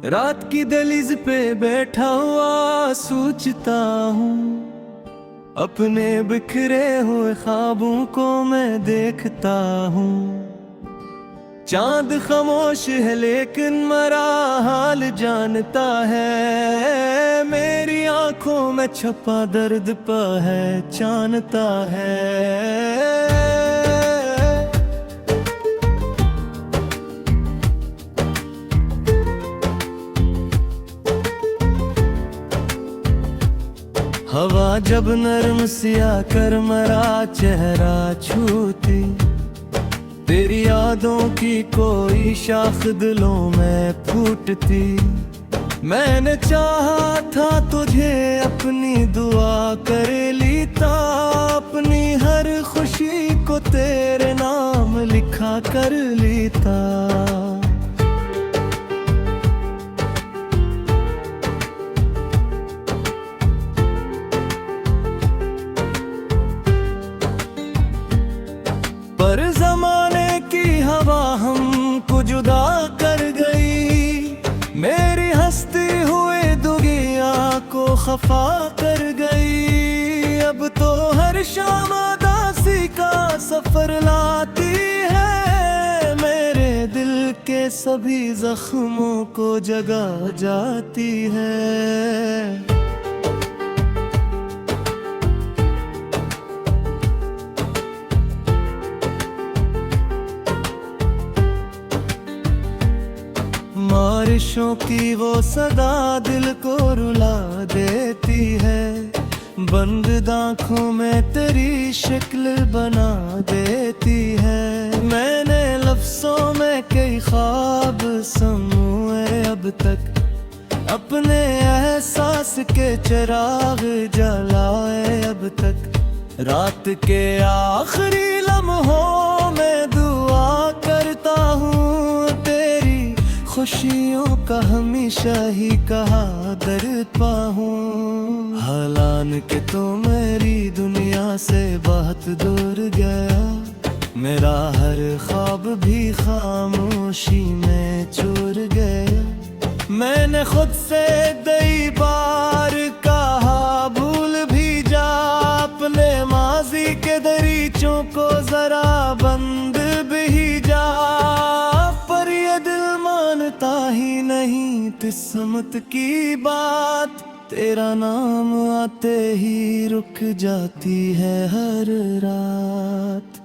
रात की दहलीज पे बैठा हुआ सोचता हूँ, अपने बिखरे हुए ख्वाबों को मैं देखता हूँ। चांद खामोश है लेकिन मेरा हाल जानता है, मेरी आंखों में छपा दर्द पहचानता है। हवा जब नरम सिया कर मेरा चेहरा छूती, तेरी यादों की कोई शाख दिलों में फूटती। मैंने चाहा था तुझे अपनी दुआ कर लेता, अपनी हर खुशी को तेरे नाम लिखा कर लेता। पर ज़माने की हवा हमको जुदा कर गई, मेरी हंसती हुई दुनिया को खफा कर गई। अब तो हर शाम उदासी का सफर लाती है, मेरे दिल के सभी जख्मों को जगा जाती है। बारिशों की वो सदा दिल को रुला देती है, बंद आँखों में तेरी शक्ल बना देती है। मैंने लफ्ज़ों में कई ख्वाब समूए अब तक, अपने एहसास के चिराग जलाए अब तक। रात के आखिरी लम्हों में दुआ करता हूँ, खुशियों का हमेशा ही कहा दर पाऊं। हालान के तो मेरी दुनिया से बहुत दूर गया, मेरा हर ख्वाब भी खामोशी में चूर गया। मैंने खुद से कई बार कहा भूल भी जा, अपने माजी के दरीचों को जरा बंद भी जा। पर ये दिल मानता ही नहीं किस्मत की बात, तेरा नाम आते ही रुक जाती है हर रात।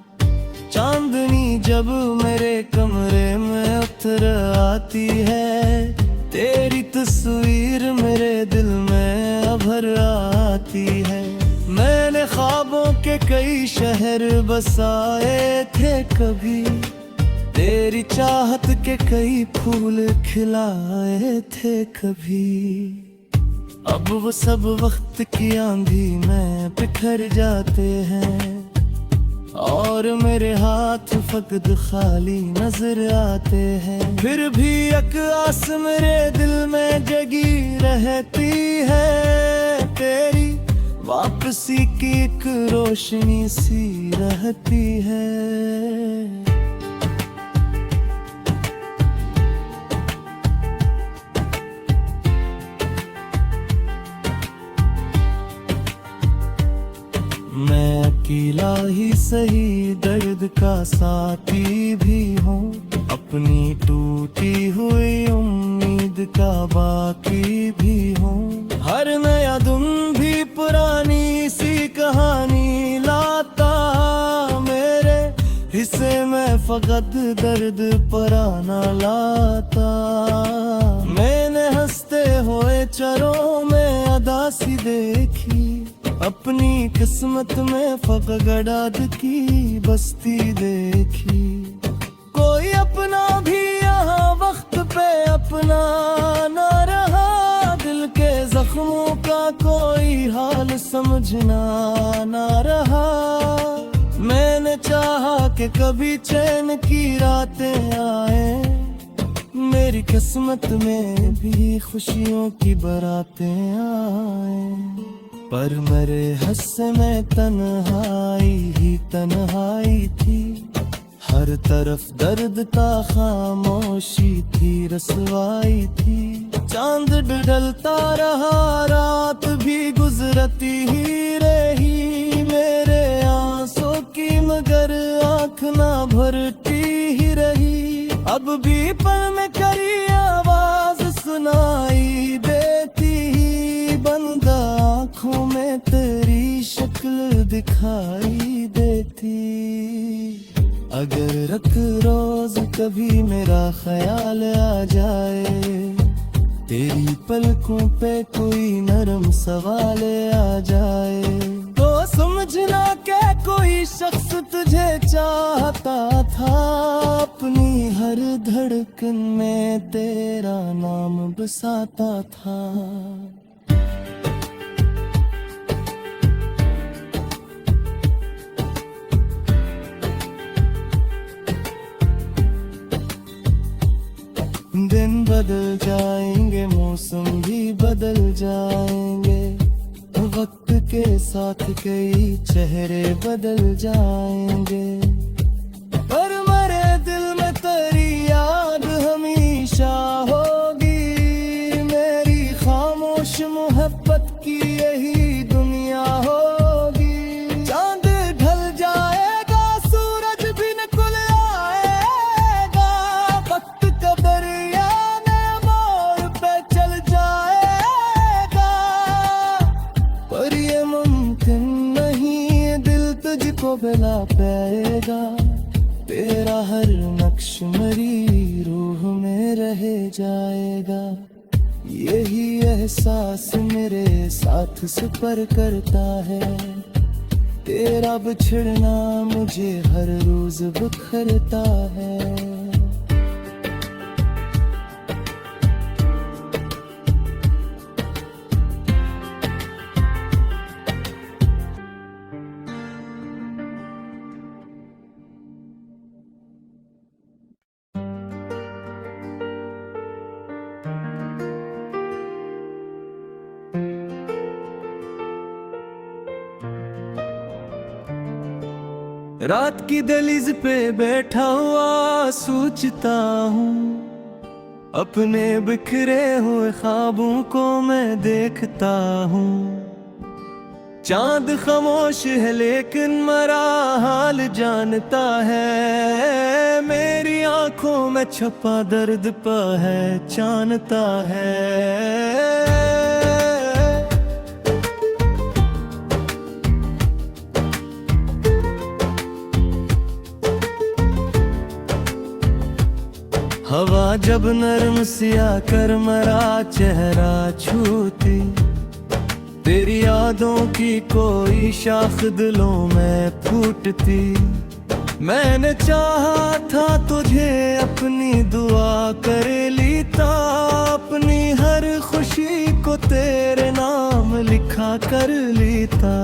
चांदनी जब मेरे कमरे में उतर आती है, तेरी तस्वीर मेरे दिल में अभर आती है। मैंने ख्वाबों के कई शहर बसाए थे कभी, तेरी चाहत के कई फूल खिलाए थे कभी। अब वो सब वक्त की आंधी में बिखर जाते हैं, और मेरे हाथ फकद खाली नजर आते हैं। फिर भी एक आस मेरे दिल में जगी रहती है, तेरी वापसी की एक रोशनी सी रहती है। मैं अकेला ही सही दर्द का साथी भी हूँ, अपनी टूटी हुई उम्मीद का बाकी भी हूँ। हर नया दिन भी पुरानी सी कहानी लाता, मेरे हिस्से में फकत दर्द पराना लाता। मैंने हंसते हुए चरों में अदासी देखी, अपनी किस्मत में फकगड़ाद की बस्ती देखी। कोई अपना भी यहाँ वक्त पे अपना न रहा, दिल के जख्मों का कोई हाल समझना न रहा। मैंने चाहा कि कभी चैन की रातें आए, मेरी किस्मत में भी खुशियों की बारातें आए। पर मेरे हस्से में तन्हाई ही तन्हाई थी, हर तरफ दर्द था, खामोशी थी, रसवाई थी। चांद ढलता रहा, रात भी गुजरती ही रही, मेरे आंसू की मगर आँख ना भरती ही रही। अब भी पल में करी आवाज सुनाई देती ही, बंद आँखों में तेरी शक्ल दिखाई देती। अगर रख रोज कभी मेरा ख्याल आ जाए, तेरी पलकों पे कोई नरम सवाल आ जाए, तो समझना कि कोई शख्स तुझे चाहता था, अपनी हर धड़कन में तेरा नाम बसाता था। दिन बदल जाएंगे, मौसम भी बदल जाएंगे, वक्त के साथ कई चेहरे बदल जाएंगे, पर मेरे दिल में तेरी याद हमेशा होगी। मेरी खामोश मोहब्बत की यही दुनिया होगी। चांद ढल जाएगा, सूरज भी निकल आएगा, वक्त का दरिया में मोड़ पे चल जाएगा, पर ये मुमकिन नहीं, दिल तुझको भुला पाएगा। तेरा हर नक्श मेरी रूह में रह जाएगा, यही एहसास मेरे साथ सफर करता है। तेरा बिछड़ना मुझे हर रोज बिखरता है। रात की दहलीज पे बैठा हुआ सोचता हूँ, अपने बिखरे हुए ख्वाबों को मैं देखता हूँ। चांद खामोश है लेकिन मेरा हाल जानता है, मेरी आंखों में छपा दर्द पहचानता है। हवा जब नरम सिया कर मेरा चेहरा छूती, तेरी यादों की कोई शाख दिलों में फूटती। मैंने चाहा था तुझे अपनी दुआ कर लेता, अपनी हर खुशी को तेरे नाम लिखा कर लेता।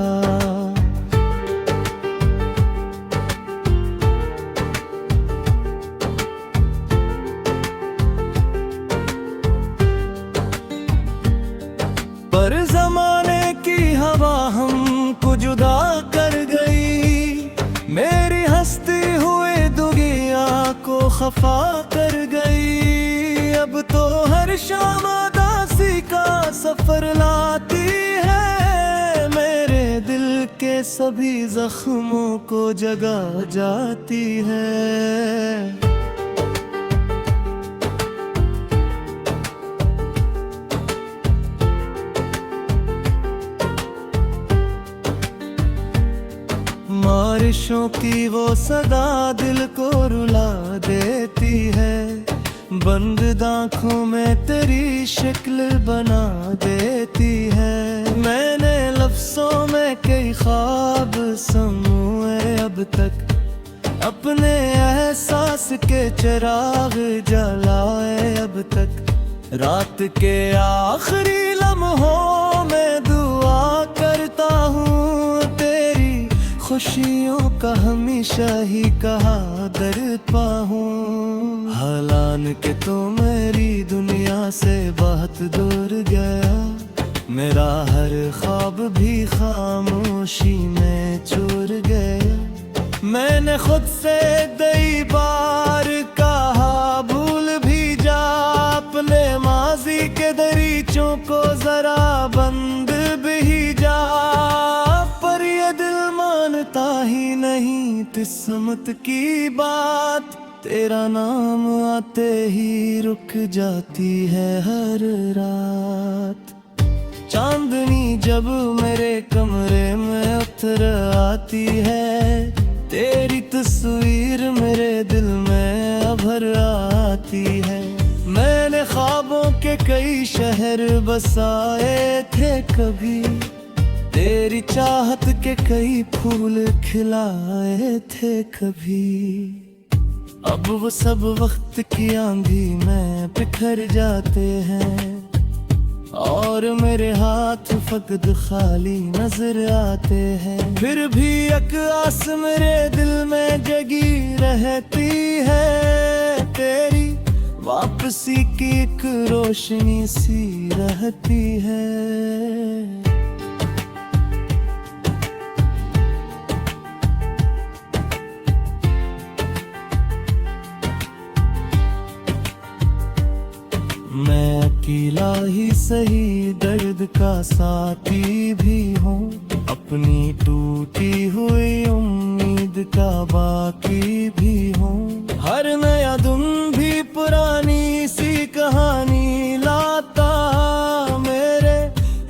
पर जमाने की हवा हमको जुदा कर गई, मेरी हंसती हुई दुनिया को खफा कर गई। अब तो हर शाम उदासी का सफर लाती है, मेरे दिल के सभी जख्मों को जगा जाती है। बारिशों की वो सदा दिल को रुला देती है, बंद आँखों में तेरी शक्ल बना देती है। मैंने लफ्ज़ों में कई ख्वाब समूए अब तक, अपने एहसास के चिराग जलाए अब तक। रात के आखिरी लम्हों में दुआ करता हूँ, खुशियों का हमेशा ही कहा दर्द पाऊं। हालान के तो मेरी दुनिया से बहुत दूर गया, मेरा हर ख्वाब भी खामोशी में चूर गया। मैंने खुद से कई बार कहा भूल भी जा अपने माजी के किस्मत की बात, तेरा नाम आते ही रुक जाती है हर रात। चांदनी जब मेरे कमरे में उतर आती है, तेरी तस्वीर मेरे दिल में अभर आती है। मैंने ख्वाबों के कई शहर बसाए थे कभी, तेरी चाहत के कई फूल खिलाए थे कभी। अब वो सब वक्त की आंधी में बिखर जाते हैं, और मेरे हाथ फकद खाली नजर आते हैं। फिर भी एक आस मेरे दिल में जगी रहती है, तेरी वापसी की एक रोशनी सी रहती है। मैं अकेला ही सही दर्द का साथी भी हूँ, अपनी टूटी हुई उम्मीद का बाकी भी हूँ। हर नया दिन भी पुरानी सी कहानी लाता, मेरे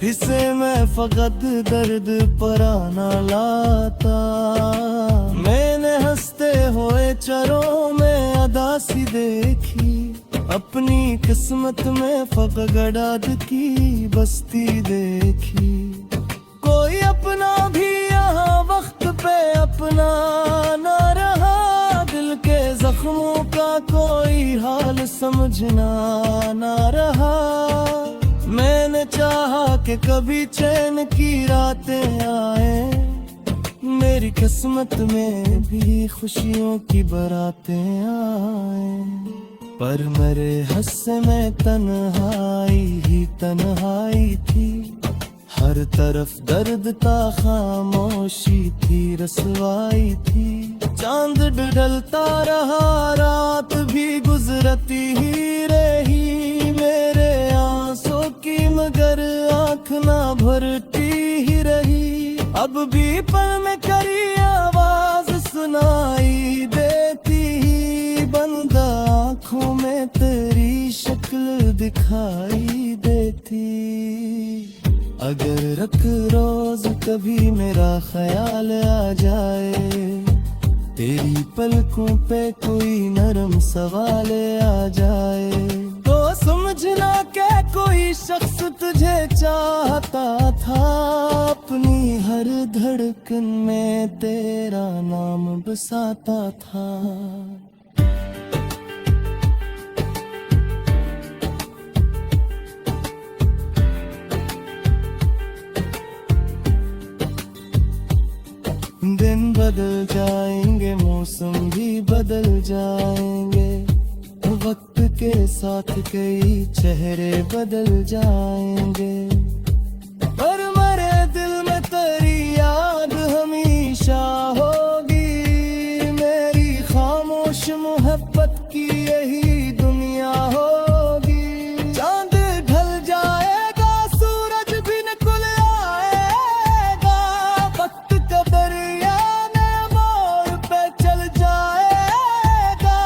हिस्से में फकत दर्द पराना लाता। मैंने हंसते हुए चरों में अदासी देखी, अपनी किस्मत में फकगड़ाद की बस्ती देखी। कोई अपना भी यहाँ वक्त पे अपना ना रहा, दिल के जख्मों का कोई हाल समझना ना रहा। मैंने चाहा कि कभी चैन की रातें आए, मेरी किस्मत में भी खुशियों की बारातें आए। पर मेरे हिस्से में तन्हाई ही तन्हाई थी, हर तरफ दर्द था, खामोशी थी, रसवाई थी। चांद ढलता रहा, रात भी गुजरती ही रही, मेरे आंसू की मगर आँख ना भरती ही रही। अब भी पल में करी आवाज सुनाई देती ही, बंदा आँखों में तेरी शक्ल दिखाई देती। अगर रख रोज कभी मेरा ख्याल आ जाए, तेरी पलकों पे कोई नरम सवाल आ जाए, तो समझना कि कोई शख्स तुझे चाहता था, अपनी हर धड़कन में तेरा नाम बसाता था। दिन बदल जाएंगे, मौसम भी बदल जाएंगे, वक्त के साथ कई चेहरे बदल जाएंगे, पर मेरे दिल में तेरी याद हमेशा होगी। मेरी खामोश मोहब्बत की यही दुनिया होगी। चांद ढल जाएगा, सूरज भी निकल आएगा, वक्त का दरिया ने मोड़ पे चल जाएगा,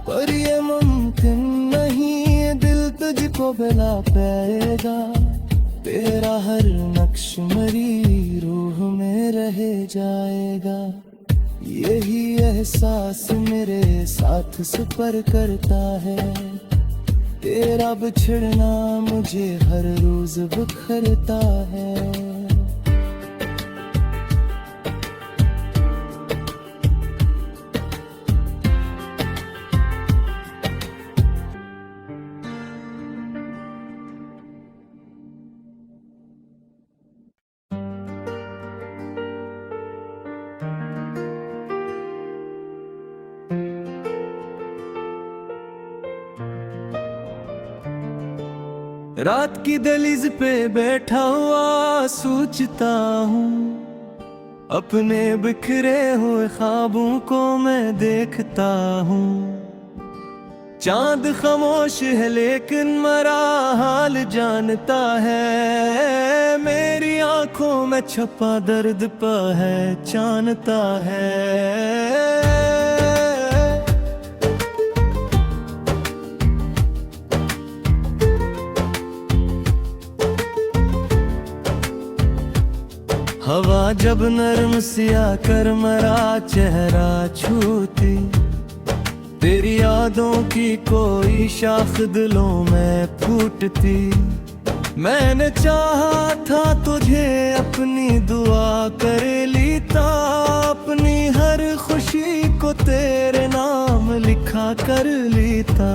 पर ये मुमकिन नहीं दिल तुझको भुला पाएगा। तेरा हर नक्श मेरी रूह में रह जाएगा, यही एहसास मेरे साथ सफर करता है। तेरा बिछड़ना मुझे हर रोज बिखरता है। रात की दहलीज पे बैठा हुआ सोचता हूँ, अपने बिखरे हुए ख्वाबों को मैं देखता हूँ। चांद खामोश है लेकिन मेरा हाल जानता है, मेरी आंखों बातों में छपा दर्द पहचानता है। हवा जब नरम सिया कर मरा चेहरा छूती, तेरी यादों की कोई शाख दिलों में फूटती। मैंने चाहा था तुझे अपनी दुआ कर लीता, अपनी हर खुशी को तेरे नाम लिखा कर लीता।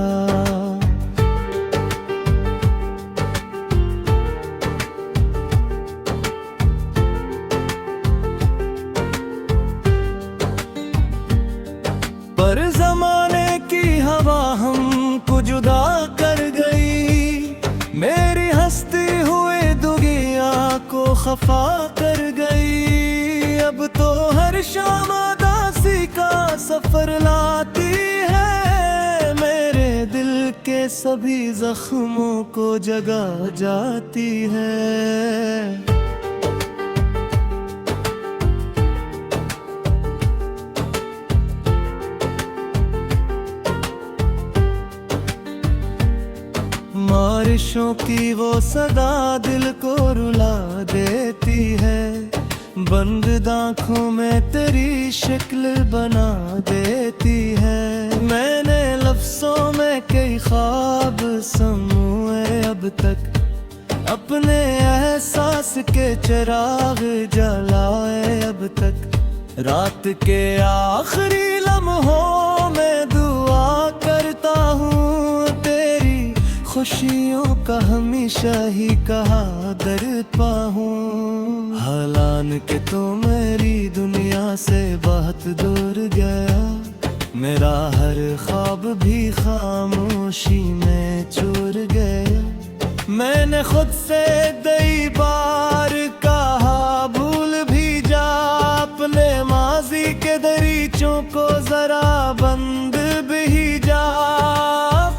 पर ज़माने की हवा हमको जुदा कर गई, मेरी हंसती हुए दुनिया को खफा कर गई। अब तो हर शाम उदासी का सफर लाती है, मेरे दिल के सभी जख्मों को जगा जाती है। बारिशों की वो सदा दिल को रुला देती है, बंद आँखों में तेरी शक्ल बना देती है। मैंने लफ्ज़ों में कई ख्वाब समूए अब तक, अपने एहसास के चिराग जलाए अब तक। रात के आखिरी लम्हों में दुआ करता हूँ, खुशियों का हमेशा ही कहा दर्द पाऊं। हालान के तो मेरी दुनिया से बहुत दूर गया, मेरा हर ख्वाब भी खामोशी में चूर गया। मैंने खुद से कई बार कहा भूल भी जा, अपने माजी के दरीचों को जरा बंद भी जा।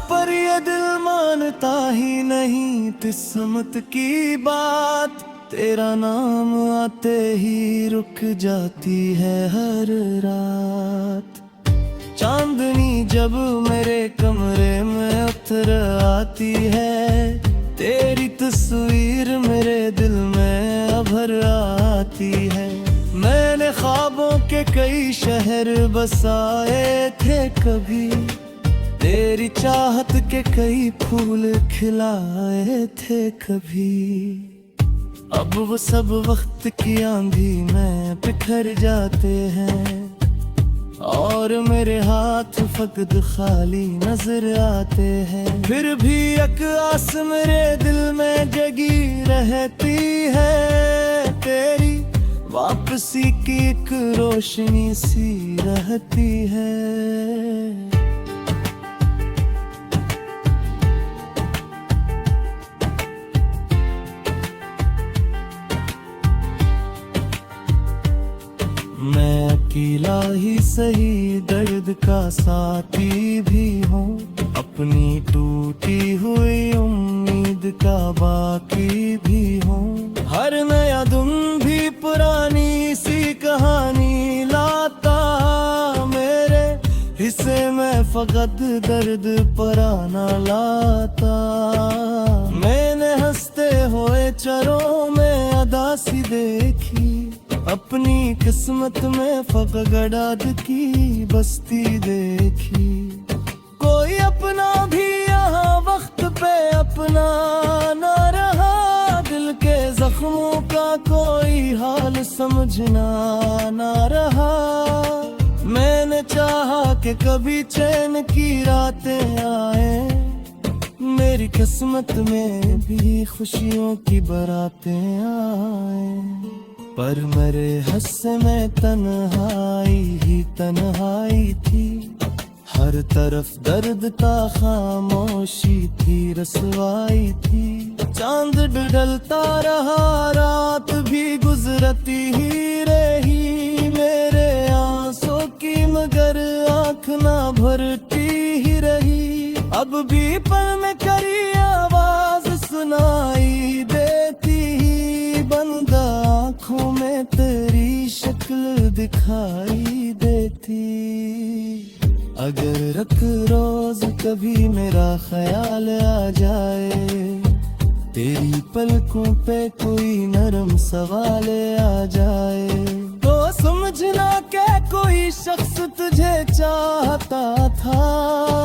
पर ये दिल मानता ही नहीं किस्मत की बात, तेरा नाम आते ही रुक जाती है हर रात। चांदनी जब मेरे कमरे में उतर आती है, तेरी तस्वीर मेरे दिल में अभर आती है। मैंने ख्वाबों के कई शहर बसाए थे कभी, तेरी चाहत के कई फूल खिलाए थे कभी। अब वो सब वक्त की आंधी में बिखर जाते हैं, और मेरे हाथ फकद खाली नजर आते हैं। फिर भी एक आस मेरे दिल में जगी रहती है, तेरी वापसी की एक रोशनी सी रहती है। मैं अकेला ही सही दर्द का साथी भी हूँ, अपनी टूटी हुई उम्मीद का बाकी भी हूँ। हर नया दिन भी पुरानी सी कहानी लाता, मेरे हिस्से में फकत दर्द पराना लाता। मैंने हंसते हुए चरों में अदासी देखी, अपनी किस्मत में फकगड़ाद की बस्ती देखी। कोई अपना भी यहाँ वक्त पे अपना न रहा, दिल के जख्मों का कोई हाल समझना न रहा। मैंने चाहा कि कभी चैन की रातें आए, मेरी किस्मत में भी खुशियों की बारातें आए। पर मेरे हिस्से में तन्हाई ही तन्हाई थी, हर तरफ दर्द का खामोशी थी, रसवाई थी। चांद ढलता रहा, रात भी गुजरती ही रही, मेरे आंसू की मगर आँख ना भरती ही रही। अब भी पल में करी आवाज सुनाई देती, बंद आँख दिखाई देती। अगर रख रोज कभी मेरा ख्याल आ जाए, तेरी पलकों पे कोई नरम सवाल आ जाए, तो समझना कि कोई शख्स तुझे चाहता था।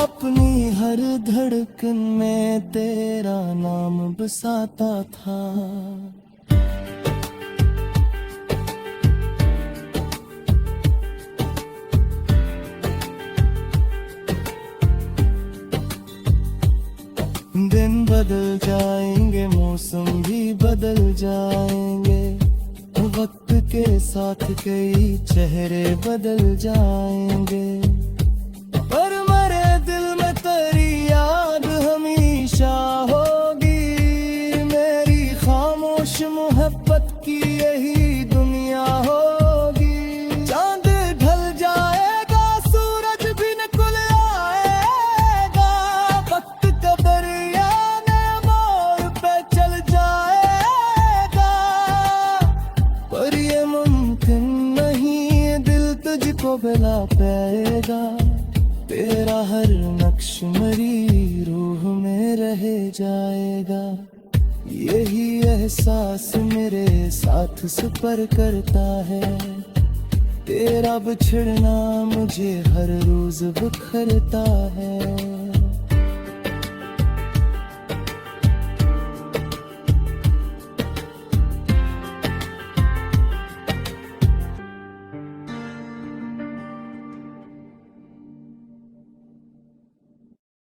अपनी हर धड़कन में तेरा नाम बसाता था। दिन बदल जाएंगे, मौसम भी बदल जाएंगे, वक्त के साथ कई चेहरे बदल जाएंगे, पर मेरे दिल में तेरी याद हमेशा होगी। मेरी खामोश मोहब्बत की यही दुनिया होगी। चांद ढल जाएगा, सूरज भी निकल आएगा, वक्त का दरिया ने मोड़ पे चल जाएगा, पर ये मुमकिन नहीं, दिल तुझको भुला पाएगा। तेरा हर नक्श मेरी रूह में रह जाएगा। यही एहसास मेरे साथ सफर करता है। तेरा बिछड़ना मुझे हर रोज बिखरता है।